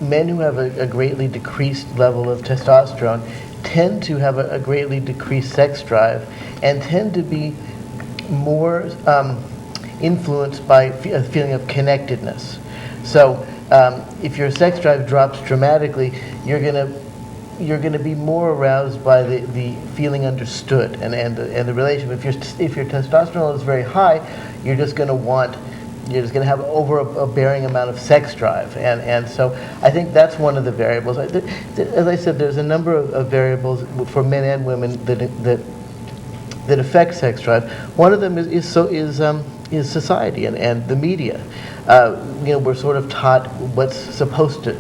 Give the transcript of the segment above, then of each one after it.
men who have a greatly decreased level of testosterone tend to have a greatly decreased sex drive and tend to be more influenced by a feeling of connectedness. So if your sex drive drops dramatically, you're gonna be more aroused by the feeling understood and the relationship. If your testosterone is very high, you're just gonna have over a bearing amount of sex drive, and so I think that's one of the variables. As I said, there's a number of variables for men and women that affect sex drive. One of them is society and the media. We're sort of taught what's supposed to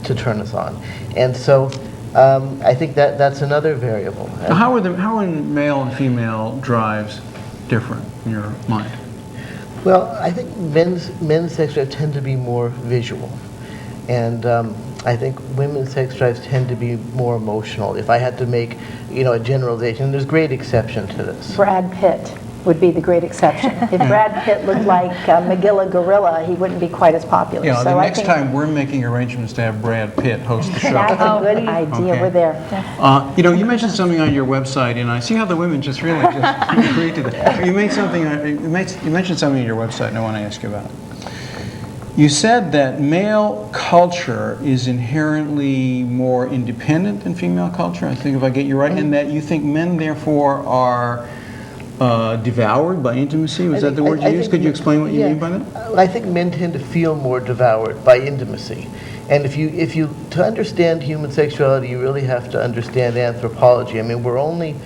turn us on, and so I think that's another variable. Now, how are male and female drives different in your mind? Well, I think men's sex drives tend to be more visual, and I think women's sex drives tend to be more emotional. If I had to make, a generalization, there's great exception to this. Brad Pitt would be the great exception. If Brad Pitt looked like Magilla Gorilla, he wouldn't be quite as popular. Yeah, so the next time we're making arrangements to have Brad Pitt host the show. That's a good idea. Okay. We're there. You mentioned something on your website, and I see how the women just really just agreed to that. You mentioned something on your website, and I want to ask you about it. You said that male culture is inherently more independent than female culture, I think if I get you right, and that you think men therefore are devoured by intimacy. Was that the word you used? Could you explain what you mean by that? I think men tend to feel more devoured by intimacy, and if you to understand human sexuality, you really have to understand anthropology. I mean, we're only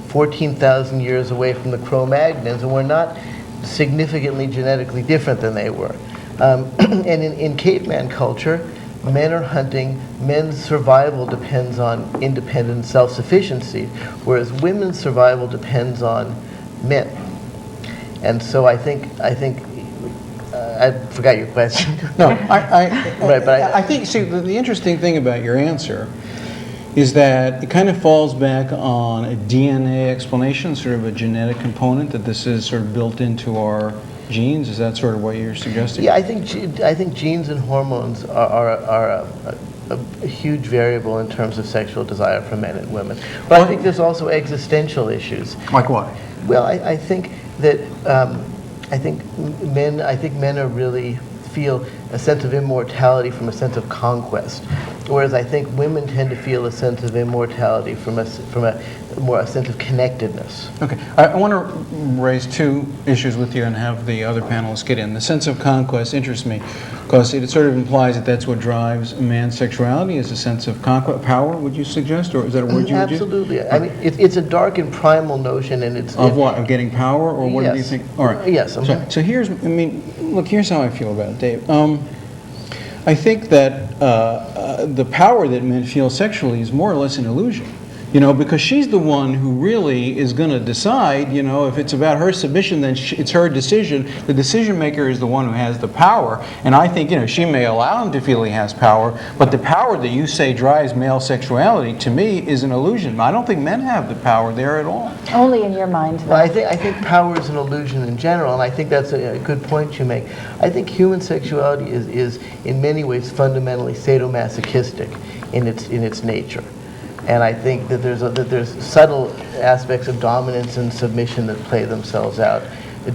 14,000 years away from the Cro-Magnons, and we're not significantly genetically different than they were. And in caveman culture, men are hunting. Men's survival depends on independent self-sufficiency, whereas women's survival depends on men. And so I think I forgot your question. No, I think, see, the interesting thing about your answer is that it kind of falls back on a DNA explanation, sort of a genetic component, that this is sort of built into our genes. Is that sort of what you're suggesting? Yeah, I think genes and hormones are a huge variable in terms of sexual desire for men and women. But I think there's also existential issues. Like what? Well, I think that men are really feel a sense of immortality from a sense of conquest, whereas I think women tend to feel a sense of immortality from a sense of connectedness. Okay, I want to raise two issues with you and have the other panelists get in. The sense of conquest interests me because it sort of implies that that's what drives a man's sexuality, is a sense of conquest, power. Would you suggest, or is that a word you would use? Absolutely. I mean, it's a dark and primal notion, and it's what, of getting power, or what do you think? All right. Yes. So here's, look, here's how I feel about it, Dave. I think that the power that men feel sexually is more or less an illusion. Because she's the one who really is going to decide, if it's about her submission, then it's her decision. The decision maker is the one who has the power. And I think, she may allow him to feel he has power, but the power that you say drives male sexuality, to me, is an illusion. I don't think men have the power there at all. Only in your mind, though. Well, I think power is an illusion in general, and I think that's a good point you make. I think human sexuality is in many ways fundamentally sadomasochistic in its nature. And I think that there's subtle aspects of dominance and submission that play themselves out,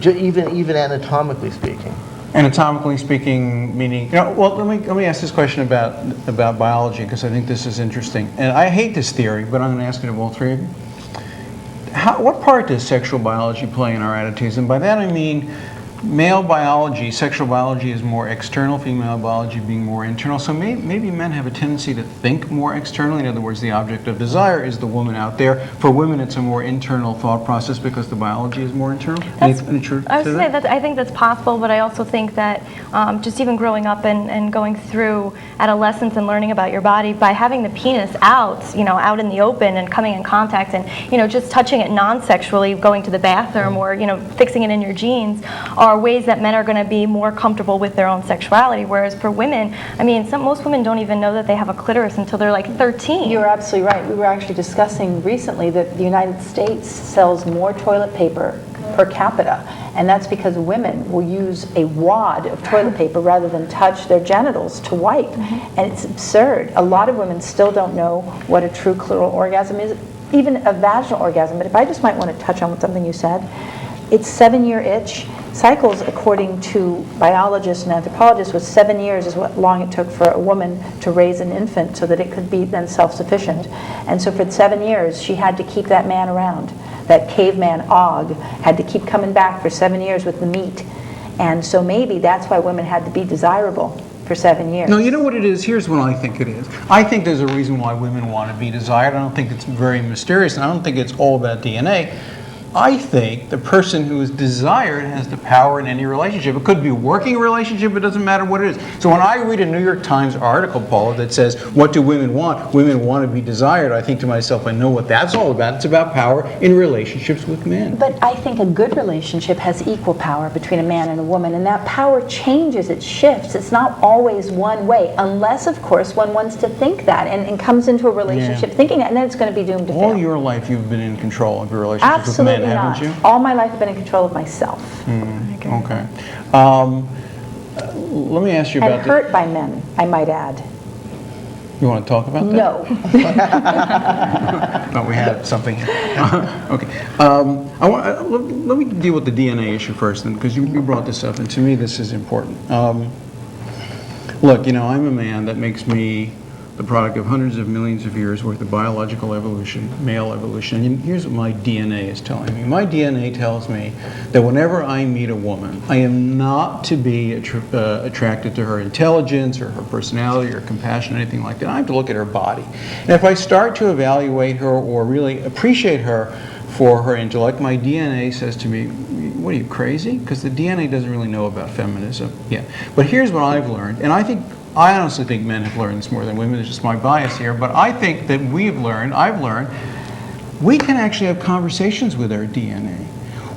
even anatomically speaking. Anatomically speaking, meaning, well, let me ask this question about biology, because I think this is interesting. And I hate this theory, but I'm going to ask it of all three of you. What part does sexual biology play in our attitudes? And by that I mean, male biology, sexual biology is more external, female biology being more internal. So maybe men have a tendency to think more externally. In other words, the object of desire is the woman out there. For women, it's a more internal thought process because the biology is more internal. I was going to say that I think that's possible, but I also think that just even growing up and going through adolescence and learning about your body, by having the penis out, out in the open and coming in contact and, just touching it non-sexually, going to the bathroom or, fixing it in your jeans, are ways that men are going to be more comfortable with their own sexuality, whereas for women, most women don't even know that they have a clitoris until they're like 13. You're absolutely right. We were actually discussing recently that the United States sells more toilet paper per capita. And that's because women will use a wad of toilet paper rather than touch their genitals to wipe. And it's absurd. A lot of women still don't know what a true clitoral orgasm is, even a vaginal orgasm. But if I just might want to touch on something you said, it's 7-year itch. Cycles, according to biologists and anthropologists, was 7 years is what long it took for a woman to raise an infant so that it could be then self-sufficient. And so for 7 years, she had to keep that man around. That caveman Og had to keep coming back for 7 years with the meat. And so maybe that's why women had to be desirable for 7 years. No, you know what it is? Here's what I think it is. I think there's a reason why women want to be desired. I don't think it's very mysterious, and I don't think it's all about DNA. I think the person who is desired has the power in any relationship. It could be a working relationship, it doesn't matter what it is. So when I read a New York Times article, Paula, that says, what do women want? Women want to be desired. I think to myself, I know what that's all about. It's about power in relationships with men. But I think a good relationship has equal power between a man and a woman, and that power changes, it shifts. It's not always one way, unless, of course, one wants to think that and comes into a relationship thinking that, and then it's going to be doomed to fail. All your life you've been in control of your relationships with men, haven't you? All my life I've been in control of myself. Okay. Let me ask you about And hurt by men, I might add. You want to talk about that? No. No, we have something. Okay. Let me deal with the DNA issue first, then, because you brought this up, and to me this is important. Look, I'm a man that makes me the product of hundreds of millions of years worth of biological evolution, male evolution. And here's what my DNA is telling me. My DNA tells me that whenever I meet a woman, I am not to be attracted to her intelligence or her personality or compassion or anything like that. I have to look at her body. And if I start to evaluate her or really appreciate her for her intellect, my DNA says to me, what are you, crazy? Because the DNA doesn't really know about feminism yet. But here's what I've learned, and I honestly think men have learned this more than women. It's just my bias here. But I think that I've learned, we can actually have conversations with our DNA.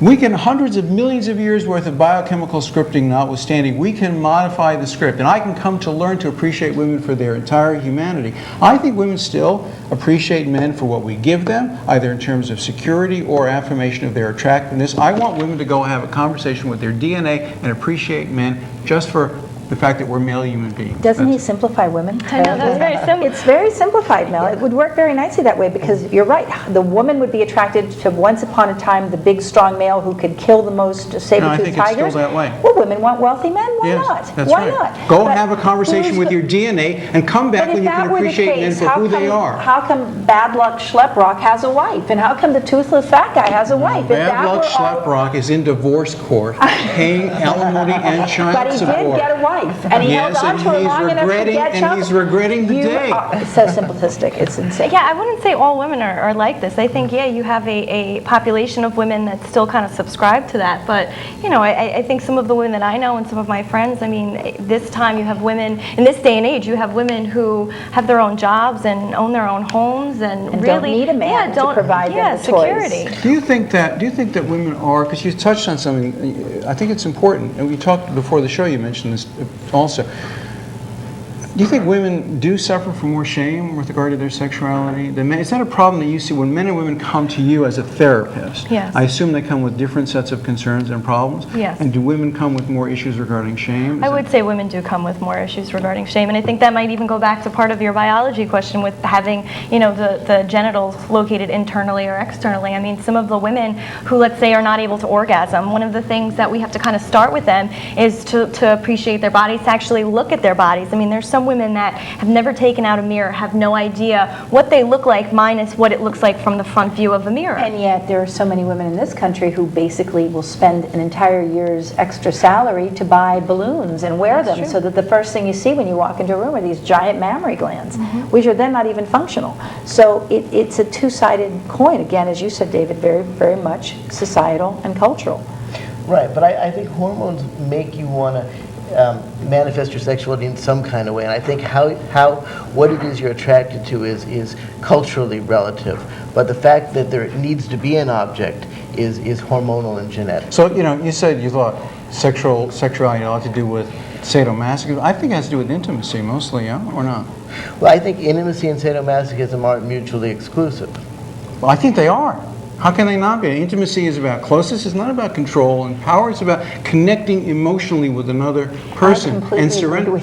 We can, hundreds of millions of years worth of biochemical scripting notwithstanding, we can modify the script. And I can come to learn to appreciate women for their entire humanity. I think women still appreciate men for what we give them, either in terms of security or affirmation of their attractiveness. I want women to go have a conversation with their DNA and appreciate men just for the fact that we're male human beings. Doesn't he simplify women? I know, that's very simple. It's very simplified, Mel. It would work very nicely that way because you're right. The woman would be attracted to once upon a time the big, strong male who could kill the most saber-toothed No, I think tigers. it's still that way. Well, women want wealthy men. Why Yes, not? that's Why right. not? Go But and have a conversation who's with the- your DNA and come back But if when you that can were the appreciate men case, for who they are. How come Bad Luck Schleprock has a wife? And how come the toothless fat guy has a wife? If Bad that Luck were all- Schleprock is in divorce court, paying alimony and child But he support. did get a wife, and he Yes, held on and to her he's long enough to regretting- get and child he's support. regretting the day. It's so simplistic. It's insane. Yeah, I wouldn't say all women are like this. I think, yeah, you have a population of women that still kind of subscribe to that. But, I think some of the women that I know and some of my friends, I mean, this time you have women, in this day and age, you have women who have their own jobs and own their own homes and really don't need a man to provide them with toys. security. Do you think that women are, because you touched on something, I think it's important, and we talked before the show, you mentioned this also. Do you think women do suffer from more shame with regard to their sexuality? Is that a problem that you see when men and women come to you as a therapist? Yes. I assume they come with different sets of concerns and problems. Yes. And do women come with more issues regarding shame? I would say women do come with more issues regarding shame, and I think that might even go back to part of your biology question with having, the genitals located internally or externally. I mean, some of the women who, let's say, are not able to orgasm, one of the things that we have to kind of start with them is to appreciate their bodies, to actually look at their bodies. I mean, there's some women that have never taken out a mirror, have no idea what they look like minus what it looks like from the front view of a mirror. And yet there are so many women in this country who basically will spend an entire year's extra salary to buy balloons and wear them so that the first thing you see when you walk into a room are these giant mammary glands, which are then not even functional. So it's a two-sided coin, again, as you said, David, very, very much societal and cultural. Right, but I think hormones make you want to manifest your sexuality in some kind of way, and I think what it is you're attracted to is culturally relative, but the fact that there needs to be an object is hormonal and genetic. So, you said you thought sexuality had a lot to do with sadomasochism. I think it has to do with intimacy mostly, yeah, or not? Well, I think intimacy and sadomasochism aren't mutually exclusive. Well, I think they are. How can they not be? Intimacy is about closeness. It's not about control, and power is about connecting emotionally with another person and surrender.